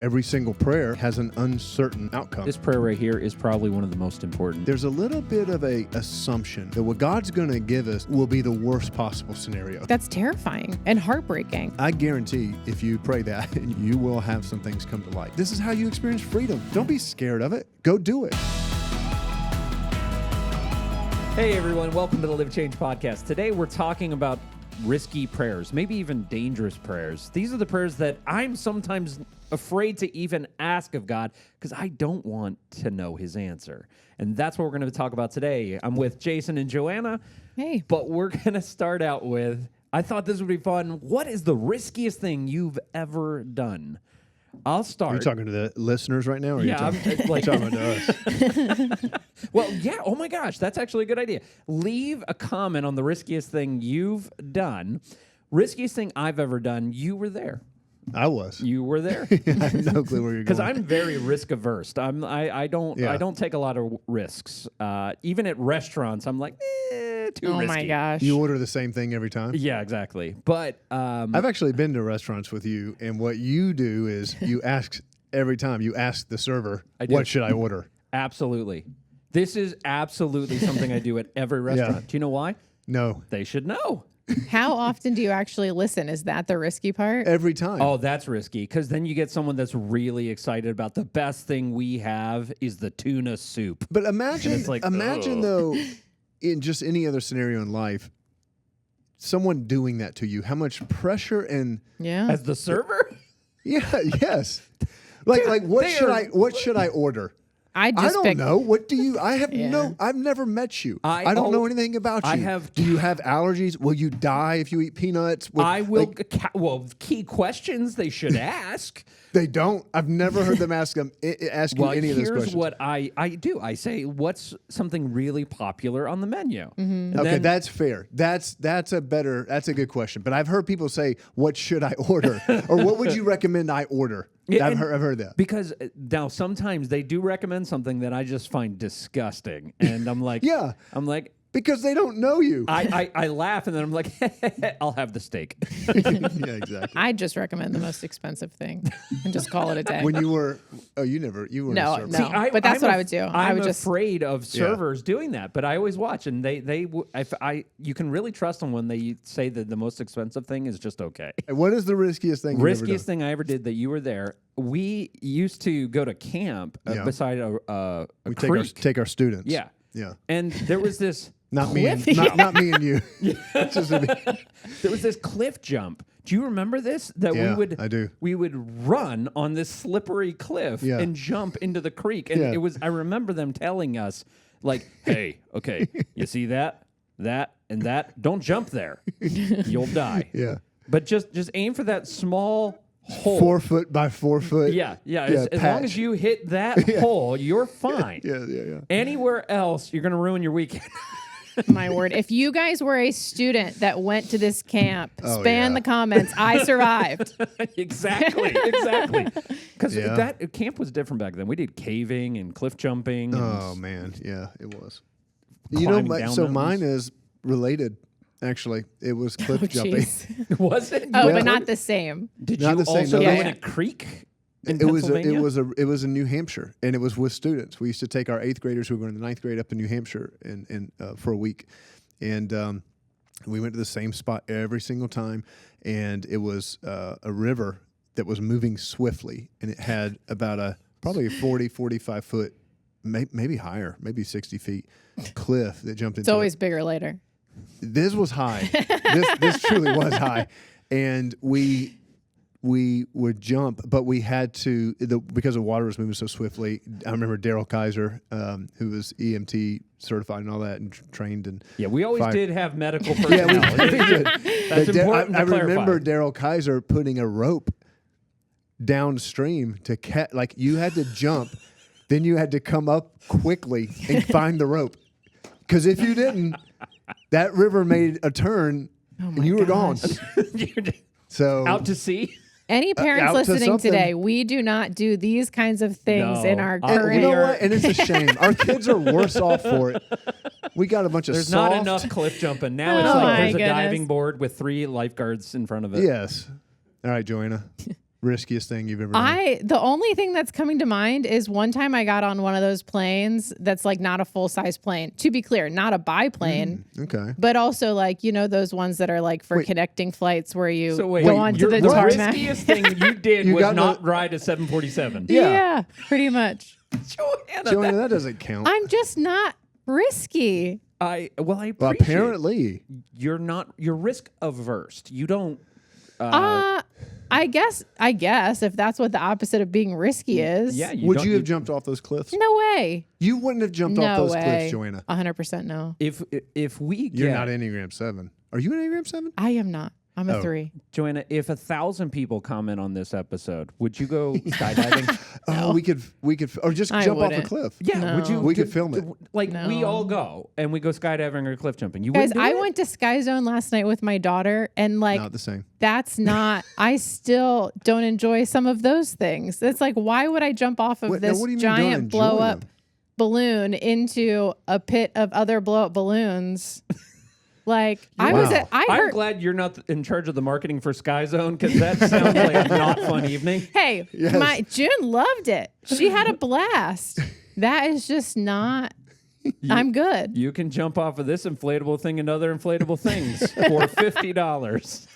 Every single prayer has an uncertain outcome. This prayer right here is probably one of the most important. There's a little bit of a assumption that what God's going to give us will be the worst possible scenario. That's terrifying and heartbreaking. I guarantee if you pray that, you will have some things come to light. This is how you experience freedom. Don't be scared of it. Go do it. Hey everyone, welcome to the Live Change Podcast. Today we're talking about risky prayers, maybe even dangerous prayers. These are the prayers that I'm sometimes afraid to even ask of God because I don't want to know his answer. And that's what we're going to talk about today. I'm with Jason and Joanna. Hey. But we're going to start out with, I thought this would be fun. What is the riskiest thing you've ever done? I'll start. Are you talking to the listeners right now? Or Yeah, are you talking to us? Well, yeah. Oh my gosh, that's actually a good idea. Leave a comment on the riskiest thing you've done. Riskiest thing I've ever done. You were there. I was. You were there. I have no clue where you're going. Because I'm very risk averse. I don't take a lot of risks. Even at restaurants, I'm like, too risky. Oh my gosh. You order the same thing every time? Yeah, exactly. But I've actually been to restaurants with you, and what you do is you ask every time, you ask the server, what should I order? Absolutely. This is absolutely something I do at every restaurant. Yeah. Do you know why? No. They should know. How often do you actually listen? Is that the risky part? Every time. Oh, that's risky because then you get someone that's really excited about the best thing we have is the tuna soup. But imagine, like, though, in just any other scenario in life, someone doing that to you, how much pressure and As the server? yes. Like what should I order? I don't know. What do you? I have I've never met you. I don't know anything about you. Do you have allergies? Will you die if you eat peanuts? I will. Key questions they should ask. They don't. I've never heard them ask you any of those questions. Here's what I do. I say, what's something really popular on the menu? Mm-hmm. Okay, that's fair. That's a good question. But I've heard people say, "What should I order?" or "What would you recommend I order?" I've heard that. Because now sometimes they do recommend something that I just find disgusting, and I'm like, because they don't know you. I laugh and then I'm like, I'll have the steak. Yeah, exactly. I just recommend the most expensive thing and just call it a day. When you were, you were No. a server. See, but that's what I would do. I would just afraid of servers doing that, but I always watch, and you can really trust them when they say that the most expensive thing is just okay. What is the riskiest thing? Riskiest thing I ever did that you were there. We used to go to camp beside a creek. Take our students. Yeah. Yeah. And there was this not me and you. There was this cliff jump. Do you remember this? That I do. We would run on this slippery cliff and jump into the creek. And it was I remember them telling us, like, hey, okay, you see that, and that? Don't jump there. You'll die. Yeah. But just aim for that small hole. 4 foot by 4 foot. Yeah. As long as you hit that hole, you're fine. Yeah. Anywhere else, you're going to ruin your weekend. My word. If you guys were a student that went to this camp, spam the comments. I survived. Exactly. Because that camp was different back then. We did caving and cliff jumping. Oh, man. Yeah, it was. Mine is related. Actually, it was cliff jumping. Was it? But not the same. Did not you also go in a creek? It was in New Hampshire, and it was with students. We used to take our 8th graders who were going to the 9th grade up to New Hampshire and for a week, and we went to the same spot every single time. And it was a river that was moving swiftly, and it had about probably a 45 foot, maybe higher, maybe 60 feet cliff that jumped into. It's always bigger later. This was high. This truly was high, and we would jump, but we had to because the water was moving so swiftly. I remember Daryl Kaiser, who was EMT certified and all that, and trained. And we always did have medical personnel. Yeah, we did. That's important. I remember Daryl Kaiser putting a rope downstream to catch. Like you had to jump, then you had to come up quickly and find the rope, because if you didn't, that river made a turn and you were gone. So out to sea. Any parents listening today, we do not do these kinds of things in our current. And you know what? And it's a shame. Our kids are worse off for it. We got a bunch of There's not enough cliff jumping. Now it's like there's a diving board with 3 lifeguards in front of it. Yes. All right, Joanna. riskiest thing you've ever done? The only thing that's coming to mind is one time I got on one of those planes that's like not a full-size plane. To be clear, not a biplane. Okay. But also like, those ones that are like for connecting flights where you go onto the the tarmac. riskiest thing you did You was got not ride a 747. Yeah, pretty much. Joanna, that doesn't count. I'm just not risky. I appreciate apparently you're risk averse. You don't I guess if that's what the opposite of being risky is. yeah, would you have jumped off those cliffs? No way. You wouldn't have jumped off No those way. cliffs, Joanna. 100% no. If we get You're not Enneagram 7. Are you an Enneagram 7? I am not. I'm a 3. Joanna, if 1,000 people comment on this episode, would you go skydiving? Oh, we could, or just I jump off a wouldn't. cliff. Yeah, No. would you? We could film it. Like No. we all go and we go skydiving or cliff jumping. You Guys, wouldn't do I it? went to Sky Zone last night with my daughter and like Not the same. that's not I still don't enjoy some of those things. It's like why would I jump off of Now, this what do you mean don't giant enjoy blow up them? balloon into a pit of other blow up balloons? Like I Wow. I I'm heard glad you're not in charge of the marketing for Sky Zone because that sounds like a not fun evening. Hey, Yes. my June loved it. She had a blast. That is just not. I'm good, You can jump off of this inflatable thing and other inflatable things for $50.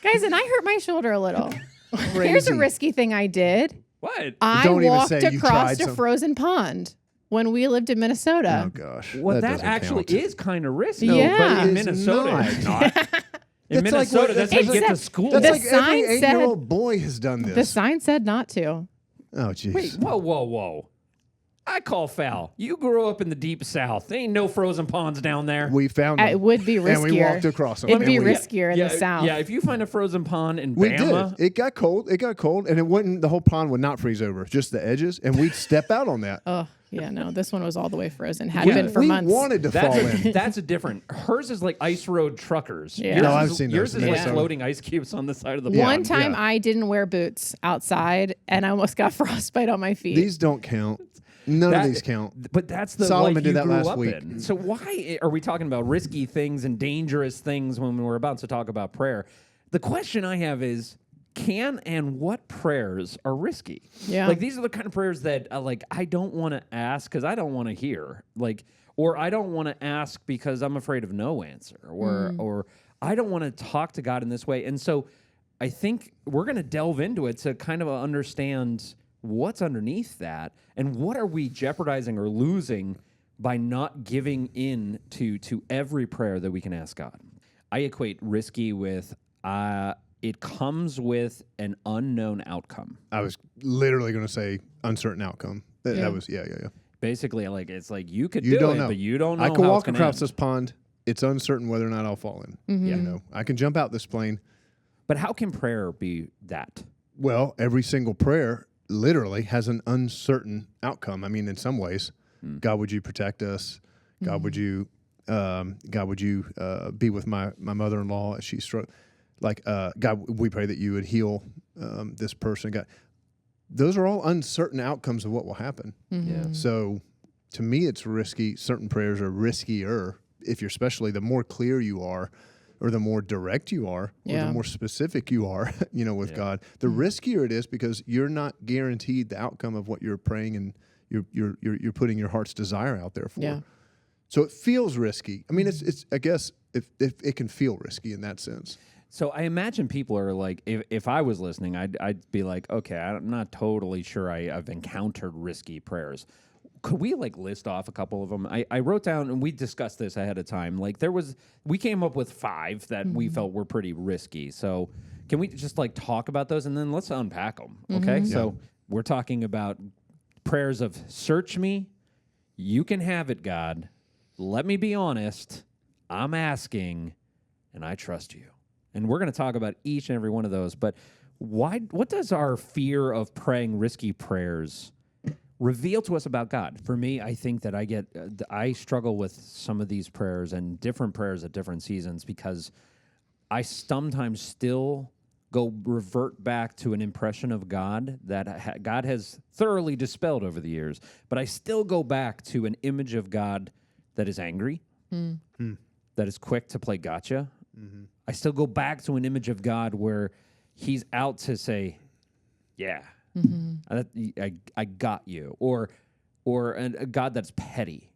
guys. And I hurt my shoulder a little. Here's a Crazy. risky thing I did. What? I Don't even walked say you across tried a some- frozen pond when we lived in Minnesota. Oh gosh. Well, that doesn't actually count. is kind of risky. Yeah. But in It's Minnesota, not. it's not. In It's like Minnesota, what- that's how you it get to said- school. That's The like every sign said- 8-year-old boy has done this. The sign said not to. Oh jeez. Wait, whoa. I call foul. You grew up in the deep south. There ain't no frozen ponds down there. We found them. It would be riskier. And we walked across them. It'd And be we- riskier in the south. Yeah, if you find a frozen pond in We Bama, did. It got cold. And it wouldn't. The whole pond would not freeze over, just the edges, and we'd step out on that. Oh, yeah, no. This one was all the way frozen. Had Yeah. been for we months. wanted to fall in. that's a different. Hers is like ice road truckers. Yeah. Yours No, I've is- seen Yours those is in like Minnesota. floating ice cubes on the side of the Yeah. One pond. time yeah. I didn't wear boots outside and I almost got frostbite on my feet. These don't count. None of these count. But that's the Solomon life did you that grew last up week. in. So why are we talking about risky things and dangerous things when we're about to talk about prayer? The question I have is, can and what prayers are risky? Yeah. Like these are the kind of prayers that like I don't want to ask because I don't want to hear. Like, or I don't want to ask because I'm afraid of no answer. Or I don't want to talk to God in this way. And so I think we're going to delve into it to kind of understand what's underneath that and what are we jeopardizing or losing by not giving in to every prayer that we can ask God. I equate risky with it comes with an unknown outcome. I was literally going to say uncertain outcome. That, Yeah. that was yeah. Basically, like it's like you could You do don't it, know. but you don't know. I could how walk it's gonna across end. this pond. It's uncertain whether or not I'll fall in. Mm-hmm. You know, I can jump out this plane. But how can prayer be that? Well, every single prayer literally has an uncertain outcome. I mean, in some ways, God, would you protect us? God, would you be with my mother-in-law as she struck? Like, God, we pray that you would heal this person. God, those are all uncertain outcomes of what will happen. Yeah. So, to me, it's risky. Certain prayers are riskier if you're, especially the more clear you are, or the more direct you are, or Yeah. the more specific you are, with Yeah. God, the riskier it is because you're not guaranteed the outcome of what you're praying and you're putting your heart's desire out there for. Yeah. So it feels risky. I mean, it's I guess if it can feel risky in that sense. So I imagine people are like, if I was listening, I'd be like, okay, I'm not totally sure I've encountered risky prayers. Could we like list off a couple of them? I wrote down, and we discussed this ahead of time. Like we came up with 5 that we felt were pretty risky. So can we just like talk about those and then let's unpack them? Okay. So we're talking about prayers of search me, you can have it, God. Let me be honest. I'm asking, and I trust you. And we're going to talk about each and every one of those. But what does our fear of praying risky prayers reveal to us about God? For me, I think that I struggle with some of these prayers and different prayers at different seasons because I sometimes still revert back to an impression of God that God has thoroughly dispelled over the years. But I still go back to an image of God that is angry, that is quick to play gotcha. I still go back to an image of God where he's out to say, yeah, I got you, or a God that's petty.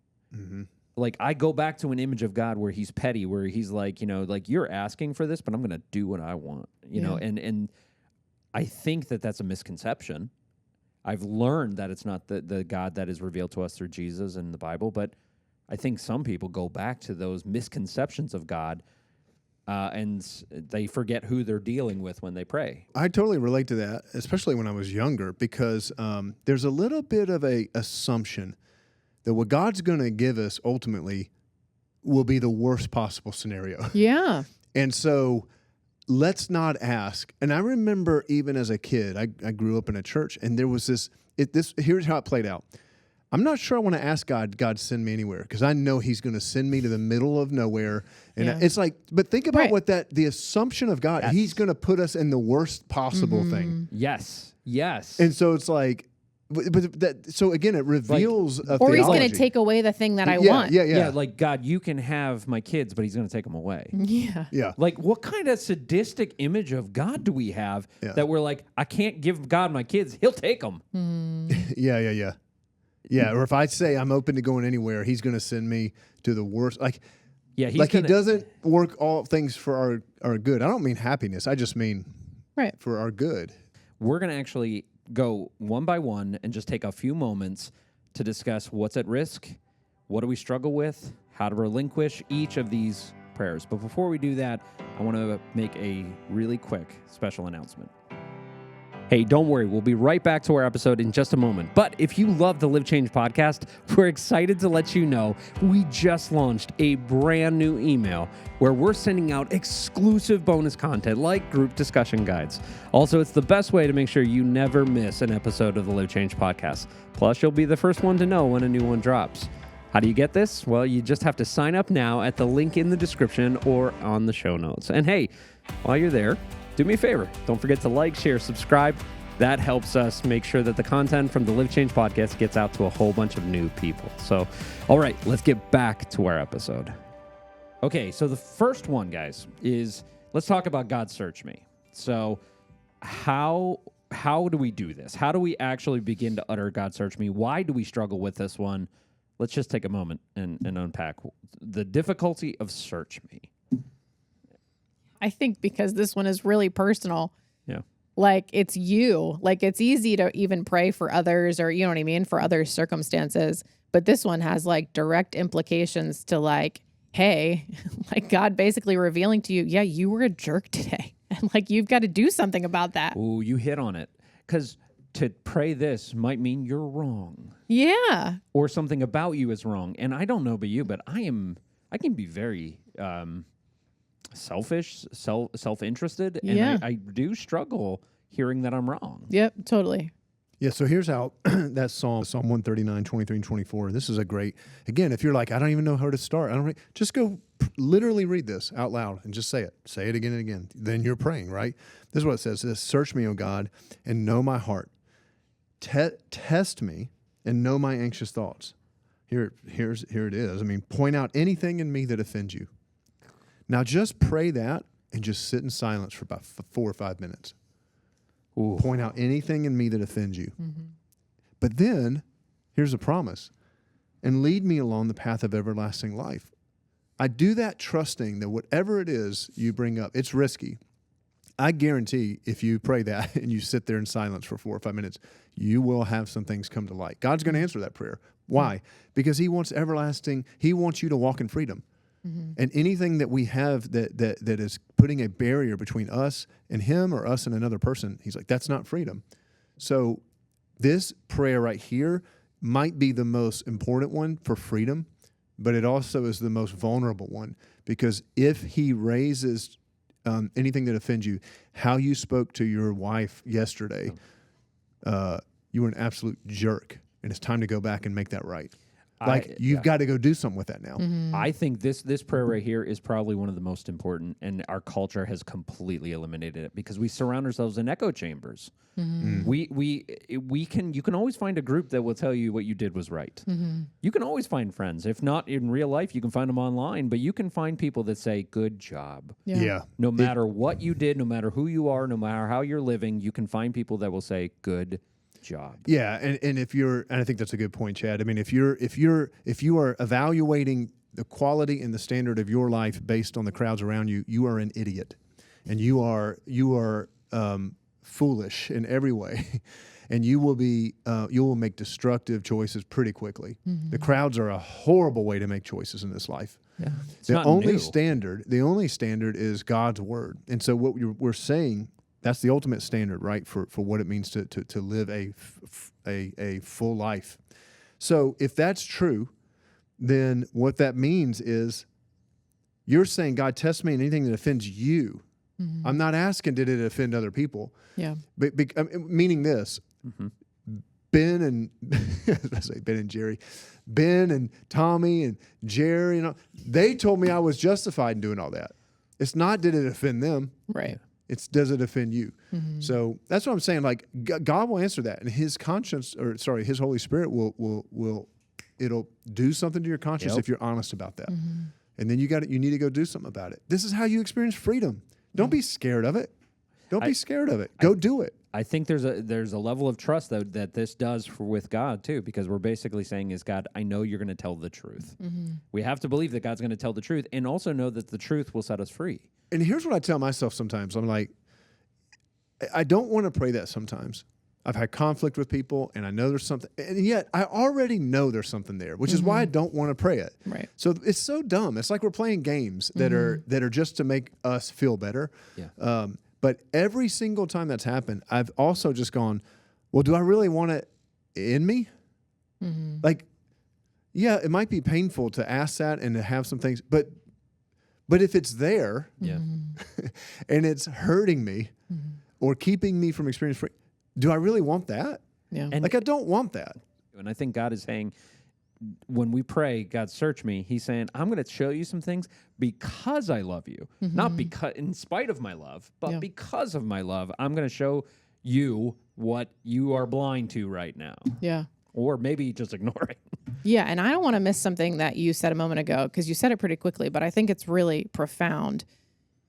Like I go back to an image of God where he's petty, where he's like, like you're asking for this, but I'm going to do what I want, you know, and I think that that's a misconception. I've learned that it's not the God that is revealed to us through Jesus and the Bible, but I think some people go back to those misconceptions of God, and they forget who they're dealing with when they pray. I totally relate to that, especially when I was younger, because there's a little bit of a assumption that what God's going to give us ultimately will be the worst possible scenario. Yeah. And so let's not ask. And I remember even as a kid, I grew up in a church, and there was here's how it played out. I'm not sure I want to ask God send me anywhere, because I know he's going to send me to the middle of nowhere. And it's like, but think about the assumption of God, he's going to put us in the worst possible thing. Yes. And so it's like, so again, it reveals a or theology. he's going to take away the thing that I want. Yeah, like, God, you can have my kids, but he's going to take them away. Yeah. Like, what kind of sadistic image of God do we have that we're like, I can't give God my kids, he'll take them? Yeah, or if I say I'm open to going anywhere, he's going to send me to the worst. He doesn't work all things for our good. I don't mean happiness. I just mean for our good. We're going to actually go one by one and just take a few moments to discuss what's at risk, what do we struggle with, how to relinquish each of these prayers. But before we do that, I want to make a really quick special announcement. Hey, don't worry. We'll be right back to our episode in just a moment. But if you love the Live Change podcast, we're excited to let you know we just launched a brand new email where we're sending out exclusive bonus content like group discussion guides. Also, it's the best way to make sure you never miss an episode of the Live Change podcast. Plus, you'll be the first one to know when a new one drops. How do you get this? Well, you just have to sign up now at the link in the description or on the show notes. And hey, while you're there, do me a favor. Don't forget to like, share, subscribe. That helps us make sure that the content from the Live Change podcast gets out to a whole bunch of new people. So, all right, let's get back to our episode. Okay, so the first one, guys, is let's talk about God Search Me. So how do we do this? How do we actually begin to utter God Search Me? Why do we struggle with this one? Let's just take a moment and unpack the difficulty of Search Me. I think because this one is really personal. Yeah. Like it's you. Like it's easy to even pray for others or, you know what I mean, for other circumstances. But this one has like direct implications to like, hey, like God basically revealing to you, yeah, you were a jerk today. And like you've got to do something about that. Ooh, you hit on it. Because to pray this might mean you're wrong. Yeah. Or something about you is wrong. And I don't know about you, but I can be very selfish, self-interested, and I do struggle hearing that I'm wrong. Yep, totally. Yeah, so here's how that Psalm 139, 23, and 24, this is a great, again, if you're like, I don't even know how to start, just go literally read this out loud and just say it. Say it again and again. Then you're praying, right? This is what it says. It says, search me, O God, and know my heart. Test me and know my anxious thoughts. Here it is. I mean, point out anything in me that offends you. Now just pray that and just sit in silence for about 4 or 5 minutes. Ooh. Point out anything in me that offends you. Mm-hmm. But then, here's a promise. And lead me along the path of everlasting life. I do that trusting that whatever it is you bring up, it's risky. I guarantee if you pray that and you sit there in silence for 4 or 5 minutes, you will have some things come to light. God's going to answer that prayer. Why? Because he wants he wants you to walk in freedom. Mm-hmm. And anything that we have that is putting a barrier between us and him or us and another person, he's like, that's not freedom. So this prayer right here might be the most important one for freedom, but it also is the most vulnerable one, because if he raises anything that offends you, how you spoke to your wife yesterday, you were an absolute jerk, and it's time to go back and make that right. Like you've got to go do something with that now. I think this prayer right here is probably one of the most important, and our culture has completely eliminated it because we surround ourselves in echo chambers. You can always find a group that will tell you what you did was right. You can always find friends. If not in real life, you can find them online, but you can find people that say, good job. Yeah. No matter what you did, no matter who you are, no matter how you're living, you can find people that will say, good job. Yeah, and if you're, and I think that's a good point, Chad. I mean, if you are evaluating the quality and the standard of your life based on the crowds around you, you are an idiot, and you are foolish in every way, and you will make destructive choices pretty quickly. The crowds are a horrible way to make choices in this life. Yeah. The only standard is God's word, and so what we're saying. That's the ultimate standard, right, for what it means to live a full life. So if that's true, then what that means is you're saying, God, test me in anything that offends you. I'm not asking, did it offend other people? Yeah. Meaning this, Ben and I say Ben and Jerry, Ben and Tommy and Jerry, they told me I was justified in doing all that. It's not, did it offend them? Right. It's, does it offend you? So that's what I'm saying. Like God will answer that, and His conscience, His Holy Spirit it'll do something to your conscience if you're honest about that. And then you need to go do something about it. This is how you experience freedom. Don't be scared of it. Don't be scared of it. Go do it. I think there's a level of trust that this does with God too, because we're basically saying is, God, I know you're going to tell the truth. We have to believe that God's going to tell the truth, and also know that the truth will set us free. And here's what I tell myself sometimes. I'm like, I don't want to pray that sometimes. I've had conflict with people, and I know there's something, and yet I already know there's something there, which is why I don't want to pray it. Right. So it's so dumb. It's like we're playing games that are just to make us feel better. Yeah. But every single time that's happened, I've also just gone, well, do I really want it in me? Like, yeah, it might be painful to ask that and to have some things, but if it's there, and it's hurting me or keeping me from experiencing free, do I really want that? Yeah. And like, I don't want that. And I think God is saying, when we pray, God, search me, He's saying, I'm going to show you some things because I love you. Not because, in spite of my love, but because of my love, I'm going to show you what you are blind to right now. Yeah. Or maybe just ignoring. Yeah, and I don't want to miss something that you said a moment ago, because you said it pretty quickly, but I think it's really profound.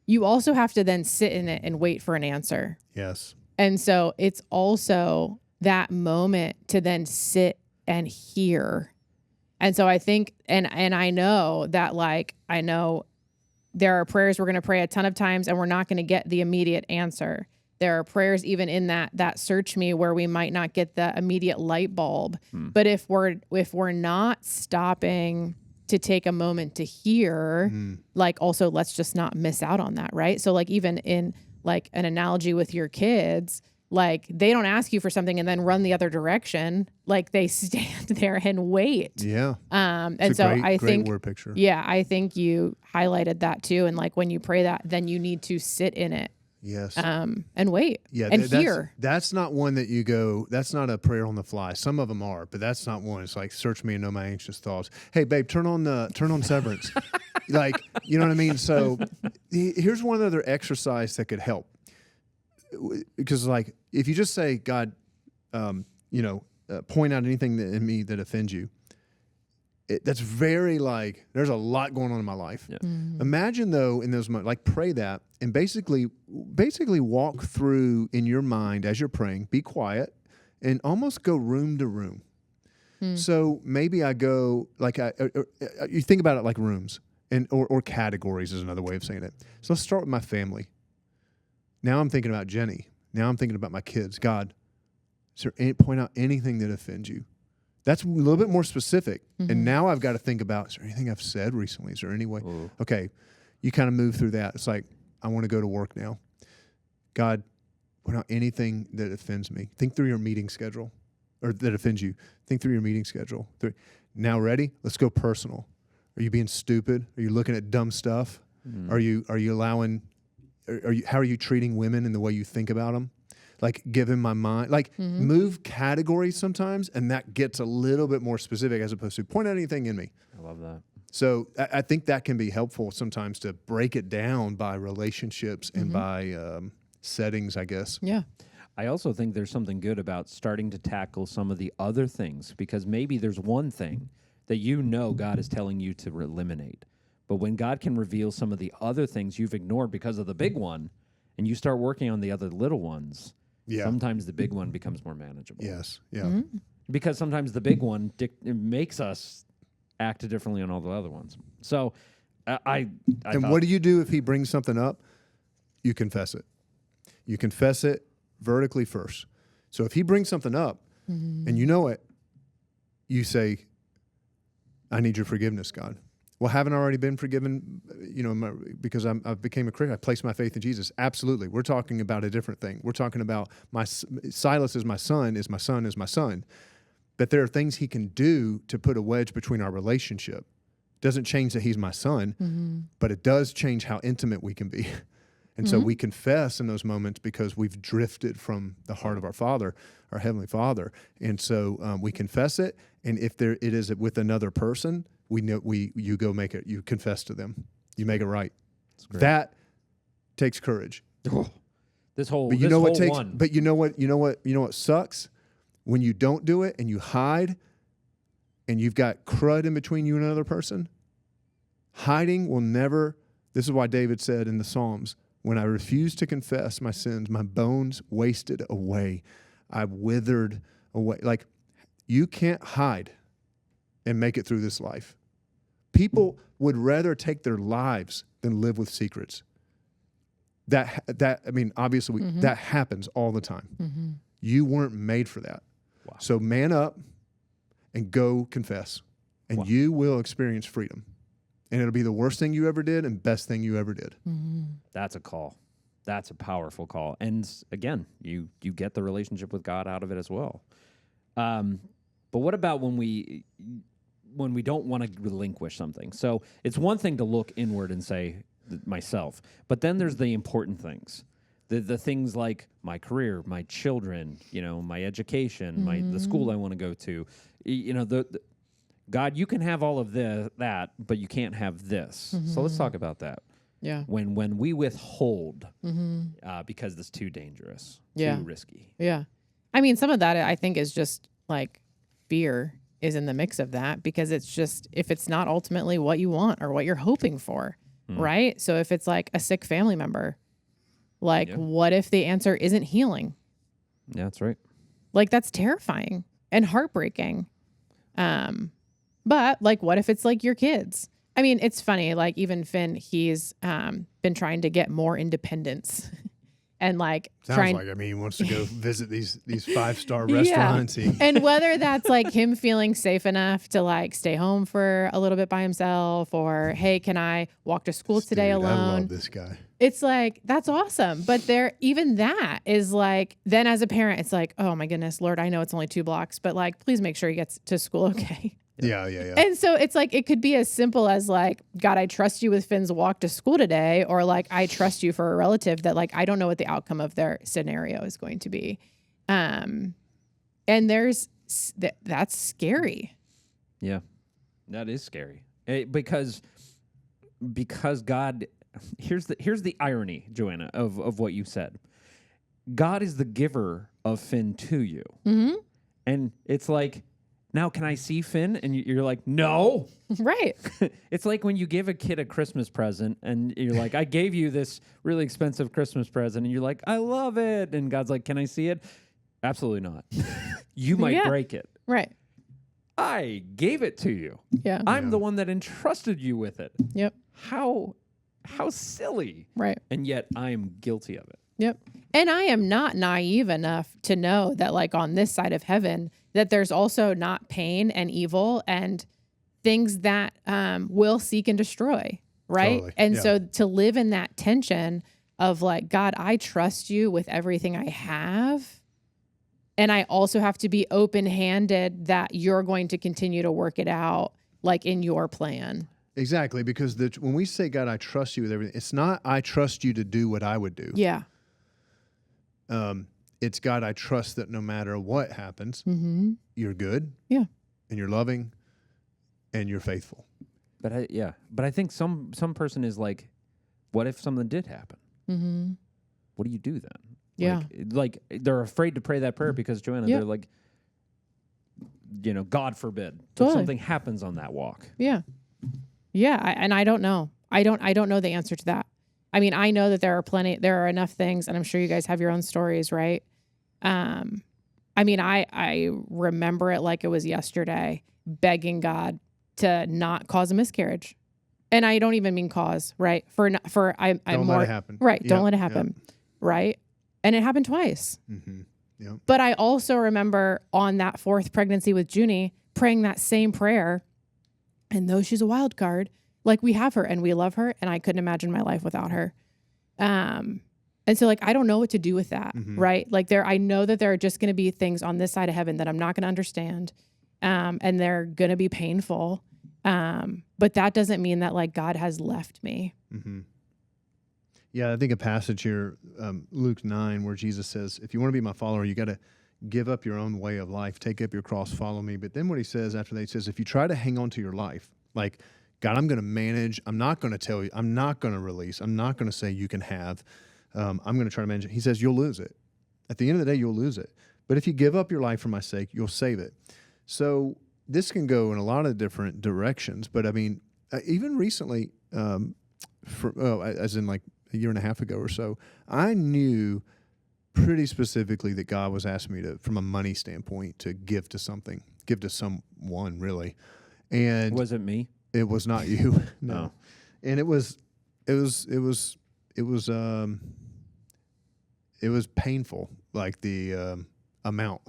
You also have to then sit in it and wait for an answer. Yes. And so it's also that moment to then sit and hear. And so I think, and I know that, like, I know there are prayers we're going to pray a ton of times and we're not going to get the immediate answer. There are prayers even in that search me where we might not get the immediate light bulb. But if we're not stopping to take a moment to hear, like, also let's just not miss out on that, right? So like, even in like an analogy with your kids, like, they don't ask you for something and then run the other direction. Like, they stand there and wait. Yeah. And so I think, word picture. Yeah, I think you highlighted that too. And like, when you pray that, then you need to sit in it. Yes. And wait. Yeah. And hear. That's not one that you go, that's not a prayer on the fly. Some of them are, but that's not one. It's like, search me and know my anxious thoughts. Hey, babe, turn on Severance. Like, you know what I mean? So here's one other exercise that could help. Because, like, if you just say, God, point out anything in me that offends you, that's very, like, there's a lot going on in my life. Yeah. Imagine, though, in those moments, like, pray that and basically walk through in your mind as you're praying, be quiet, and almost go room to room. So maybe I go, like, you think about it like rooms, or categories is another way of saying it. So let's start with my family. Now I'm thinking about Jenny. Now I'm thinking about my kids. God, point out anything that offends you. That's a little bit more specific. And now I've got to think about, is there anything I've said recently? Is there any way? Okay, you kind of move through that. It's like, I want to go to work now. God, point out anything that offends me. Think through your meeting schedule, or that offends you. Think through your meeting schedule. Now ready? Let's go personal. Are you being stupid? Are you looking at dumb stuff? Are you allowing... how are you treating women and the way you think about them? like give him my mind, like move categories sometimes, and that gets a little bit more specific as opposed to point out anything in me. I love that. So I think that can be helpful sometimes to break it down by relationships and by settings, I guess. Yeah. I also think there's something good about starting to tackle some of the other things, because maybe there's one thing that you know God is telling you to eliminate. But when God can reveal some of the other things you've ignored because of the big one, and you start working on the other little ones, sometimes the big one becomes more manageable. Yes. Yeah. Because sometimes the big one it makes us act differently on all the other ones. So I and what do you do if he brings something up? You confess it. You confess it vertically first. So if he brings something up and you know it, you say, I need your forgiveness, God. Well, haven't I already been forgiven, because I've became a Christian? I placed my faith in Jesus. Absolutely. We're talking about a different thing. We're talking about Silas is my son, is my son, is my son. But there are things he can do to put a wedge between our relationship. Doesn't change that he's my son, but it does change how intimate we can be. And so we confess in those moments because we've drifted from the heart of our Father, our Heavenly Father. And so we confess it. And if it is with another person, you go make it. You confess to them. You make it right. That takes courage. This whole, but you know what takes. One. But you know what sucks when you don't do it and you hide, and you've got crud in between you and another person. Hiding will never. This is why David said in the Psalms, when I refused to confess my sins, my bones wasted away. I withered away. Like, you can't hide and make it through this life. People would rather take their lives than live with secrets. Obviously, that happens all the time. You weren't made for that. Wow. So man up and go confess, and you will experience freedom. And it'll be the worst thing you ever did and best thing you ever did. That's a call. That's a powerful call. And again, you get the relationship with God out of it as well. But what about when we don't want to relinquish something? So it's one thing to look inward and say, myself. But then there's the important things. The things like my career, my children, my education, the school I want to go to, God, you can have all of that, but you can't have this. So let's talk about that. Yeah. When we withhold because it's too dangerous, too risky. Yeah. I mean, some of that I think is just like fear is in the mix of that, because it's just, if it's not ultimately what you want or what you're hoping for, right? So if it's like a sick family member, what if the answer isn't healing? Yeah, that's right. Like, that's terrifying and heartbreaking. But like, what if it's like your kids? I mean, it's funny, like even Finn, he's been trying to get more independence and like he wants to go visit these 5-star restaurants. Yeah. And whether that's like him feeling safe enough to like stay home for a little bit by himself, or, hey, can I walk to school today alone? I love this guy. It's like, that's awesome. But even that is like, then as a parent, it's like, oh my goodness, Lord, I know it's only 2 blocks, but like, please make sure he gets to school okay. Yeah. And so it's like, it could be as simple as like, God, I trust you with Finn's walk to school today, or like, I trust you for a relative that like, I don't know what the outcome of their scenario is going to be. And that's scary. Yeah, that is scary. Because God, here's the irony, Joanna, of what you said. God is the giver of Finn to you. And it's like, now, can I see Finn? And you're like, no. Right. It's like when you give a kid a Christmas present and you're like, I gave you this really expensive Christmas present. And you're like, I love it. And God's like, can I see it? Absolutely not. You might break it. Right. I gave it to you. Yeah. I'm the one that entrusted you with it. Yep. How silly. Right. And yet I am guilty of it. Yep. And I am not naive enough to know that like on this side of heaven, that there's also not pain and evil and things that will seek and destroy, right? Totally. And so to live in that tension of like, God, I trust you with everything I have. And I also have to be open-handed that you're going to continue to work it out like in your plan. Exactly, because when we say, God, I trust you with everything, it's not I trust you to do what I would do. Yeah. it's God, I trust that no matter what happens, you're good. Yeah. And you're loving and you're faithful. But I think some person is like, what if something did happen? Mm-hmm. What do you do then? Yeah. Like they're afraid to pray that prayer because, Joanna, they're like, God forbid that something happens on that walk. Yeah. Yeah. And I don't know. I don't know the answer to that. I mean, I know that there are enough things, and I'm sure you guys have your own stories, right? I mean, I remember it like it was yesterday, begging God to not cause a miscarriage. And I don't even mean cause, right? I'm don't more, let it happen. Right. Don't let it happen. Right. And it happened twice. Mm-hmm. Yep. But I also remember on that 4th pregnancy with Junie praying that same prayer. And though she's a wild card, like, we have her and we love her, and I couldn't imagine my life without her. And so, like, I don't know what to do with that, right? Like, I know that there are just going to be things on this side of heaven that I'm not going to understand, and they're going to be painful. But that doesn't mean that, like, God has left me. Mm-hmm. Yeah, I think a passage here, Luke 9, where Jesus says, if you want to be my follower, you got to give up your own way of life, take up your cross, follow me. But then what he says after that, he says, if you try to hang on to your life, like, God, I'm going to manage. I'm not going to tell you. I'm not going to release. I'm not going to say you can have. I'm going to try to manage it. He says, you'll lose it. At the end of the day, you'll lose it. But if you give up your life for my sake, you'll save it. So this can go in a lot of different directions. But I mean, even recently, as in like a year and a half ago or so, I knew pretty specifically that God was asking me to, from a money standpoint, to give to something, give to someone, really. And was it me? It was not you. Oh. No. And it was painful, like the amount,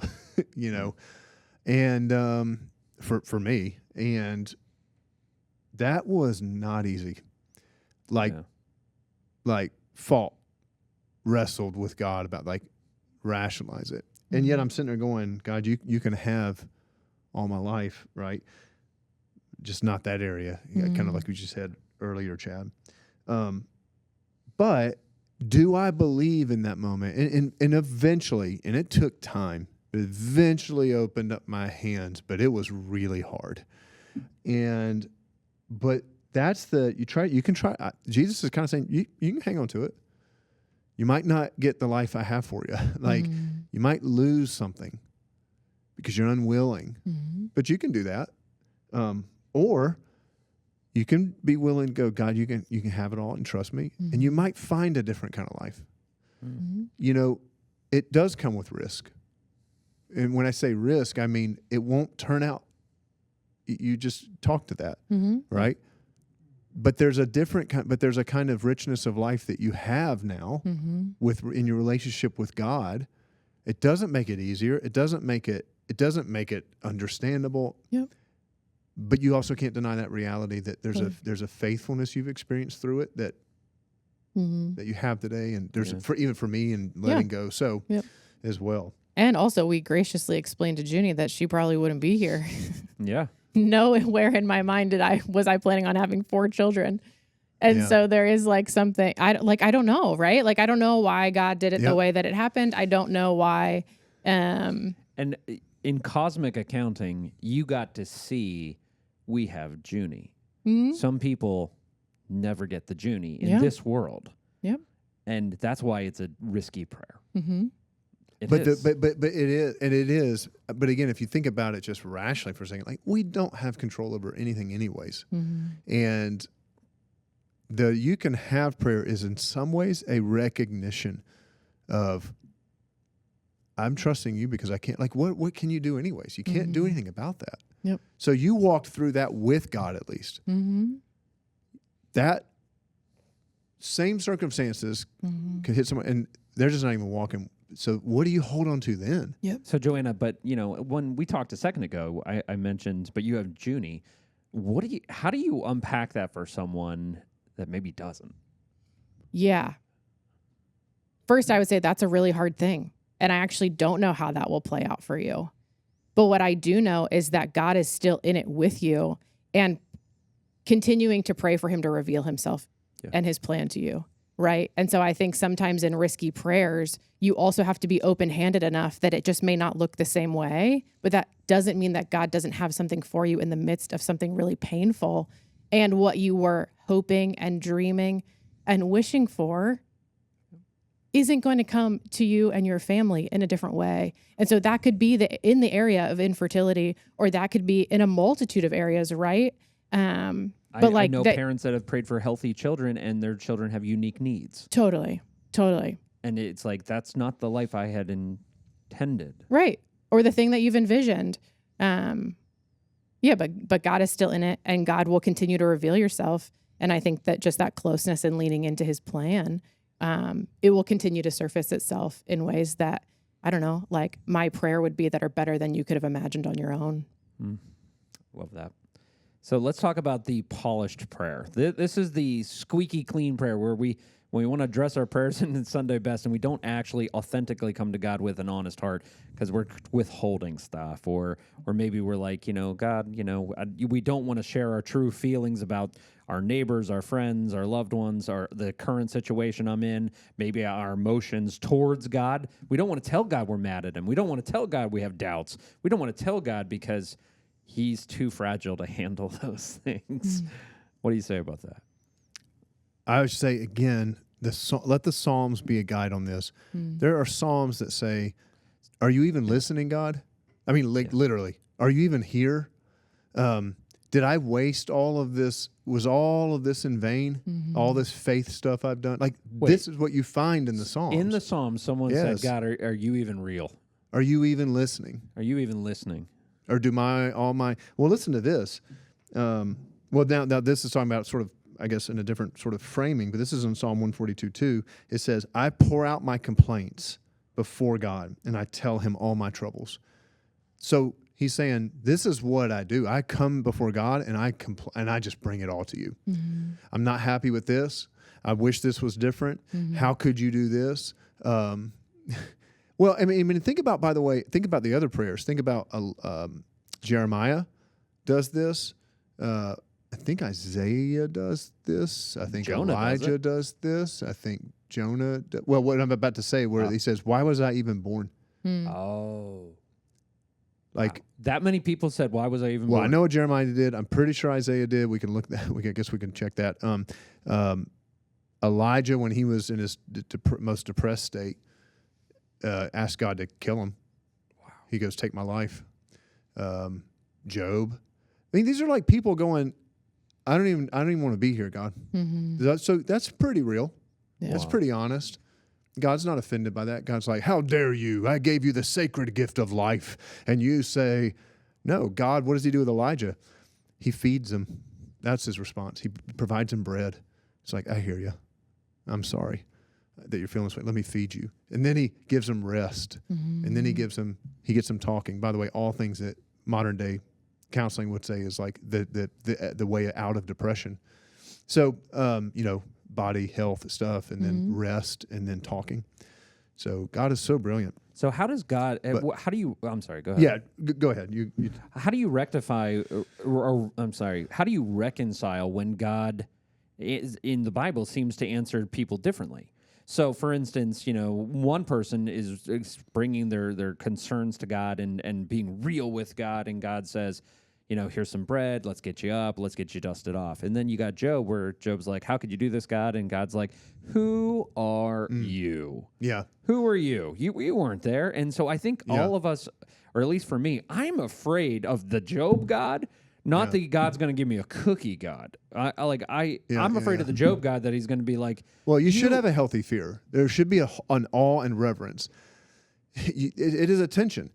and for me, and that was not easy. Like fought, wrestled with God about, like, rationalize it. And yet I'm sitting there going, God, you can have all my life, right? Just not that area, kind of like we just said earlier, Chad. But do I believe in that moment? And eventually, and it took time, it eventually opened up my hands, but it was really hard. But that's you can try. Jesus is kind of saying, you can hang on to it. You might not get the life I have for you. Like, you might lose something because you're unwilling, but you can do that. Or you can be willing to go, God, you can have it all and trust me. And you might find a different kind of life. It does come with risk. And when I say risk, I mean, it won't turn out. You just talk to that, right? But there's a kind of richness of life that you have now in your relationship with God. It doesn't make it easier. It doesn't make it understandable. Yep. But you also can't deny that reality that there's a faithfulness you've experienced through it that you have today, and there's even for me and letting go as well. And also, we graciously explained to Junie that she probably wouldn't be here. Yeah. Nowhere in my mind was I planning on having 4 children. And so there is, like, something I don't know, right? Like, I don't know why God did it the way that it happened. I don't know why. And in cosmic accounting, you got to see we have Junie. Some people never get the Junie in this world. Yep. And that's why it's a risky prayer. But it is. But again, if you think about it just rationally for a second, like, we don't have control over anything anyways. And the you can have prayer is in some ways a recognition of, I'm trusting you because I can't, like, what can you do anyways? You can't do anything about that. Yep. So you walked through that with God, at least. That same circumstances could hit someone, and they're just not even walking. So what do you hold on to then? Yep. So, Joanna, but, when we talked a second ago, I mentioned, but you have Junie. How do you unpack that for someone that maybe doesn't? Yeah. First, I would say that's a really hard thing. And I actually don't know how that will play out for you. But what I do know is that God is still in it with you and continuing to pray for him to reveal himself and his plan to you, right? And so I think sometimes in risky prayers, you also have to be open-handed enough that it just may not look the same way, but that doesn't mean that God doesn't have something for you in the midst of something really painful. And what you were hoping and dreaming and wishing for isn't going to come to you and your family in a different way. And so that could be in the area of infertility, or that could be in a multitude of areas, right? But I know parents that have prayed for healthy children and their children have unique needs. Totally. And it's like, that's not the life I had intended. Right. Or the thing that you've envisioned. But God is still in it, and God will continue to reveal yourself. And I think that just that closeness and leaning into his plan, it will continue to surface itself in ways that, I don't know, like my prayer would be that are better than you could have imagined on your own. Love that. So let's talk about the polished prayer. This is the squeaky clean prayer where we want to dress our prayers in Sunday best, and we don't actually authentically come to God with an honest heart because we're withholding stuff, or maybe we're like, God, we don't want to share our true feelings about our neighbors, our friends, our loved ones, the current situation I'm in, maybe our emotions towards God. We don't want to tell God we're mad at him. We don't want to tell God we have doubts. We don't want to tell God because he's too fragile to handle those things. What do you say about that? I would say, again, let the Psalms be a guide on this. There are Psalms that say, are you even listening, God? I mean, literally, are you even here? Did I waste all of this? Was all of this in vain? All this faith stuff I've done? This is what you find in the Psalms. In the Psalms, someone said, God, are you even real? Are you even listening? Are you even listening? Or do well, listen to this. Now this is talking about sort of, I guess, in a different sort of framing, but this is in Psalm 142:2. It says, I pour out my complaints before God, and I tell him all my troubles. So he's saying, this is what I do. I come before God, and I just bring it all to you. I'm not happy with this. I wish this was different. How could you do this? Well, I mean, think about the other prayers. Think about Jeremiah does this. I think Isaiah does this. I think Jonah Elijah does this. I think Jonah. Well, what I'm about to say, where he says, "Why was I even born?" Oh, like that many people said, "Why was I even?" Well, born? I know what Jeremiah did. I'm pretty sure Isaiah did. We can look that. I guess we can check that. Elijah, when he was in his most depressed state, asked God to kill him. Wow. He goes, "Take my life." Job. I mean, these are like people going, I don't even want to be here, God. So that's pretty real. Yeah. That's pretty honest. God's not offended by that. God's like, how dare you? I gave you the sacred gift of life. And you say, no. God, what does he do with Elijah? He feeds him. That's his response. He provides him bread. It's like, I hear you. I'm sorry that you're feeling this way. Let me feed you. And then he gives him rest. And then he gets him talking. By the way, all things that modern day counseling would say is like the way out of depression. So, body health stuff, and then rest, and then talking. So God is so brilliant. So how does God? How do you? I'm sorry. Go ahead. Yeah, go ahead. You. How do you rectify? I'm sorry. How do you reconcile when God in the Bible seems to answer people differently? So, for instance, one person is bringing their concerns to God and being real with God, and God says, here's some bread, let's get you up, let's get you dusted off. And then you got Job, where Job's like, how could you do this, God? And God's like, who are you? Yeah. Who are you? You weren't there. And so I think all of us, or at least for me, I'm afraid of the Job God, not that God's going to give me a cookie God. I'm afraid of the Job God, that he's going to be like. Well, you should have a healthy fear. There should be an awe and reverence. It is a tension.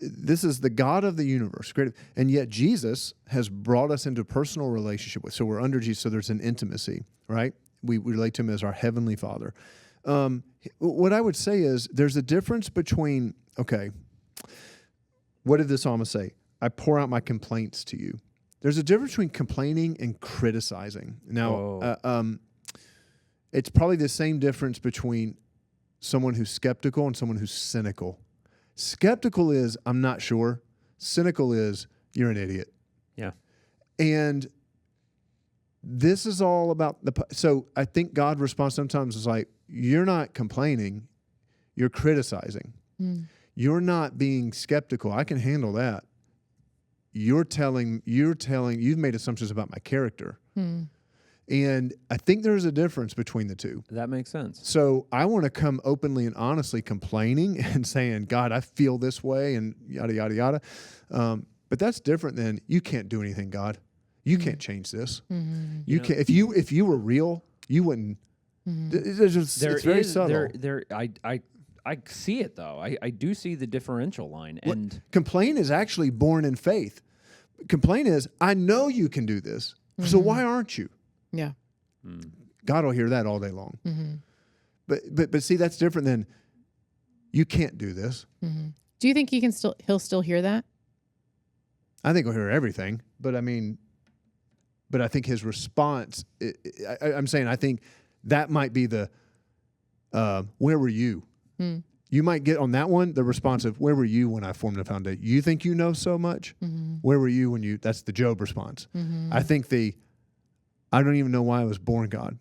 This is the God of the universe, and yet Jesus has brought us into a personal relationship with. So we're under Jesus. So there's an intimacy, right? We relate to him as our heavenly Father. What I would say is there's a difference between. Okay, what did the psalmist say? I pour out my complaints to you. There's a difference between complaining and criticizing. Now, it's probably the same difference between someone who's skeptical and someone who's cynical. Skeptical is, I'm not sure. Cynical is, you're an idiot. Yeah. And this is all about so I think God's response sometimes is like, you're not complaining, you're criticizing. You're not being skeptical. I can handle that. You've made assumptions about my character. And I think there's a difference between the two. That makes sense. So I want to come openly and honestly complaining and saying, God, I feel this way and yada, yada, yada. But that's different than, you can't do anything, God. You can't change this. You can't. If you were real, you wouldn't. It's very subtle. I see it though. I do see the differential line. And complaint is actually born in faith. Complaint is, I know you can do this, so why aren't you? Yeah. God will hear that all day long. But see, that's different than, you can't do this. Do you think he'll still hear that? I think he'll hear everything, but I think his response, I'm saying, I think that might be the, where were you? You might get on that one, the response of, where were you when I formed the foundation? You think you know so much? Where were you when that's the Job response. I think I don't even know why I was born, God.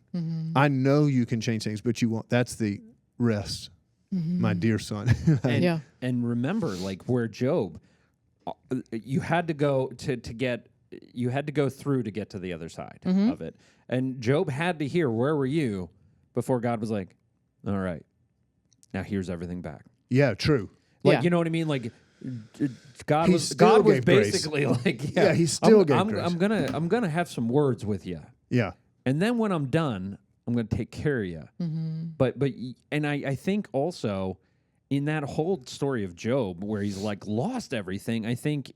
I know you can change things, but you won't. That's the rest, my dear son. And remember, like where Job, you had to go you had to go through to get to the other side of it. And Job had to hear, where were you, before God was like, all right, now here's everything back. Yeah, true. Like, you know what I mean? Like God was basically grace. Like, he still gave grace. I'm gonna have some words with you. Yeah. And then when I'm done, I'm going to take care of you. But I think also in that whole story of Job, where he's like lost everything, I think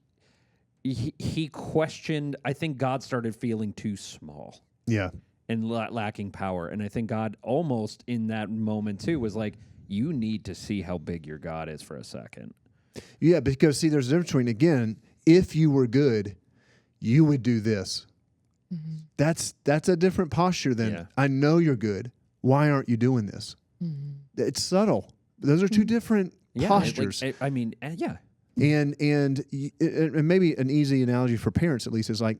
he questioned. I think God started feeling too small. Yeah. And lacking power. And I think God almost in that moment too was like, you need to see how big your God is for a second. Yeah, because see, there's a difference between, again, if you were good, you would do this. That's a different posture than, I know you're good. Why aren't you doing this? It's subtle. Those are two different postures. And maybe an easy analogy for parents, at least, is like,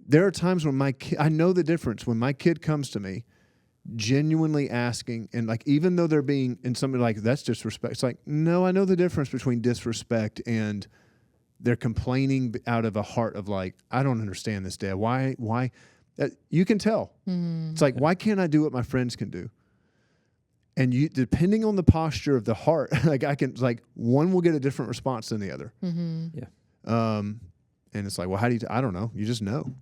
there are times when I know the difference when my kid comes to me genuinely asking, and like, even though they're being, and somebody like, that's disrespect. It's like, no, I know the difference between disrespect and they're complaining out of a heart of like, I don't understand this, Dad. Why? You can tell. It's like, why can't I do what my friends can do? And you, depending on the posture of the heart, like one will get a different response than the other. And it's like, well, how do you, I don't know. You just know.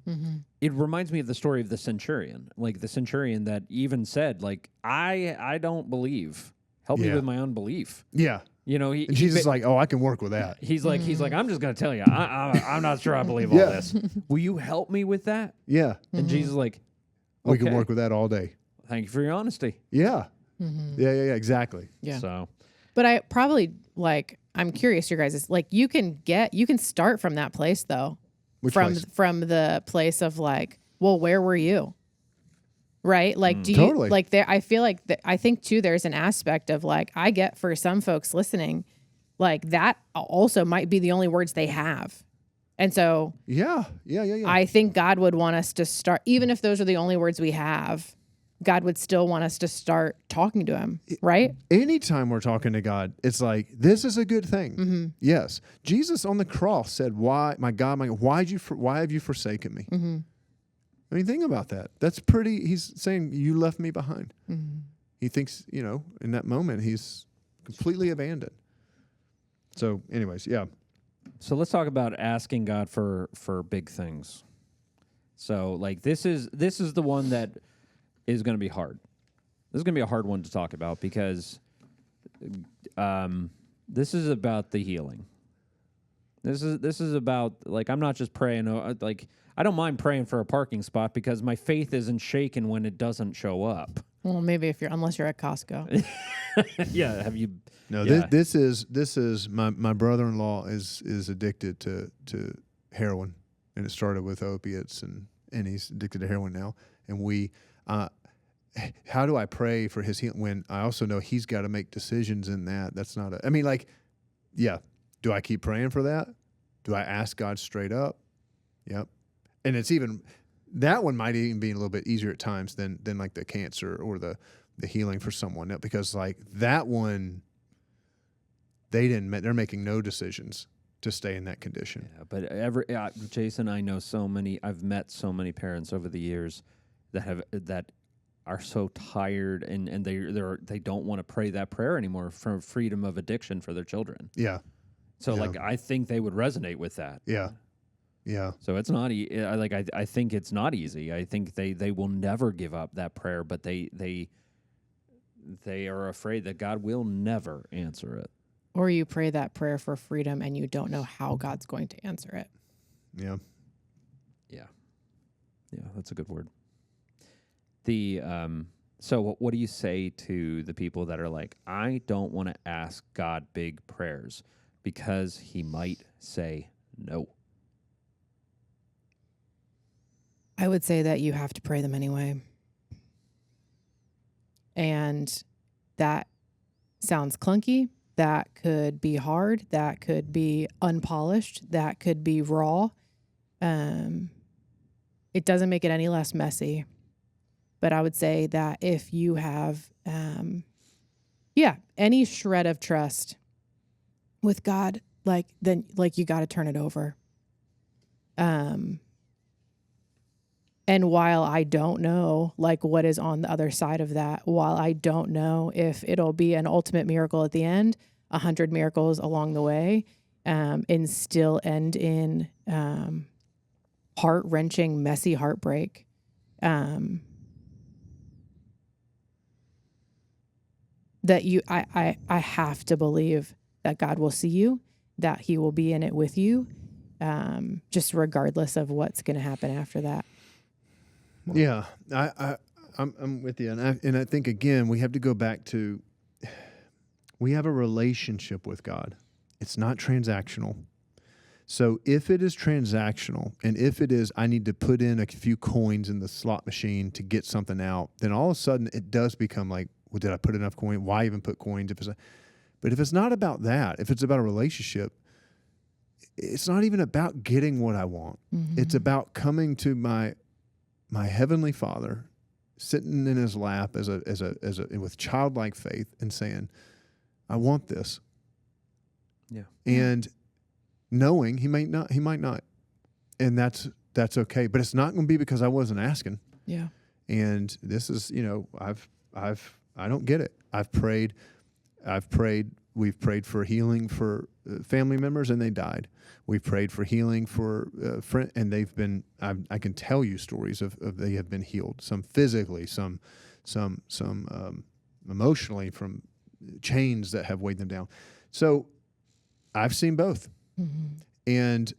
It reminds me of the story of the centurion, like the centurion that even said, like, I don't believe. Help me with my unbelief. Yeah. You know, and Jesus is like, oh, I can work with that. He's like, I'm just going to tell you, I'm not sure I believe all this. Will you help me with that? Yeah. And Jesus is like, okay. We can work with that all day. Thank you for your honesty. Yeah. Yeah, exactly. Yeah. So, but I probably I'm curious, your guys, like you can start from that place though. From the place of like, well, where were you? Right? Like, do you like there? I feel like I think too, there's an aspect of like, I get for some folks listening, like that also might be the only words they have. And so, yeah. I think God would want us to start, even if those are the only words we have, God would still want us to start talking to him, right? Anytime we're talking to God, it's like, this is a good thing. Yes. Jesus on the cross said, why, my God, why have you forsaken me? I mean, think about that. That's pretty, he's saying, you left me behind. He thinks, in that moment, he's completely abandoned. So anyways, yeah. So let's talk about asking God for big things. So like, this is the one that is going to be hard. This is going to be a hard one to talk about because this is about the healing. This is about, like, I'm not just praying, like, I don't mind praying for a parking spot because my faith isn't shaken when it doesn't show up. Well, maybe unless you're at Costco. Yeah, have you? No, yeah. This is my brother-in-law is addicted to heroin, and it started with opiates, and he's addicted to heroin now, and we. How do I pray for his healing when I also know he's got to make decisions in that? That's not I mean, like, yeah. Do I keep praying for that? Do I ask God straight up? Yep. And it's even, that one might even be a little bit easier at times than like the cancer or the healing for someone, because like that one, they're making no decisions to stay in that condition. Yeah, but Jason, I know I've met so many parents over the years that are so tired and they don't want to pray that prayer anymore for freedom of addiction for their children. Yeah. So Yeah. like I think they would resonate with that. Yeah. Yeah. So it's not I think it's not easy. I think they will never give up that prayer, but they are afraid that God will never answer it. Or you pray that prayer for freedom and you don't know how God's going to answer it. Yeah. Yeah. Yeah, that's a good word. So what do you say to the people that are like, I don't want to ask God big prayers because he might say no? I would say that you have to pray them anyway. And that sounds clunky. That could be hard. That could be unpolished. That could be raw. It doesn't make it any less messy. But I would say that if you have, any shred of trust with God, then you got to turn it over. And while I don't know what is on the other side of that, while I don't know if it'll be an ultimate miracle at the end, 100 miracles along the way, and still end in heart-wrenching, messy heartbreak, that I have to believe that God will see you, that he will be in it with you, just regardless of what's going to happen after that. Yeah, I'm with you, and I think again we have to go back to we have a relationship with God. It's not transactional. So if it is transactional, and if it is I need to put in a few coins in the slot machine to get something out, then all of a sudden it does become like, well, did I put enough coin? Why even put coins? But if it's not about that, if it's about a relationship, it's not even about getting what I want. Mm-hmm. It's about coming to my heavenly Father, sitting in his lap as a with childlike faith and saying, I want this. Yeah. And knowing he might not, and that's okay. But it's not going to be because I wasn't asking. Yeah. And this is, I don't get it. I've prayed. We've prayed for healing for family members, and they died. We've prayed for healing for friends, and they've been. I can tell you stories of they have been healed. Some physically, some emotionally from chains that have weighed them down. So I've seen both, mm-hmm. and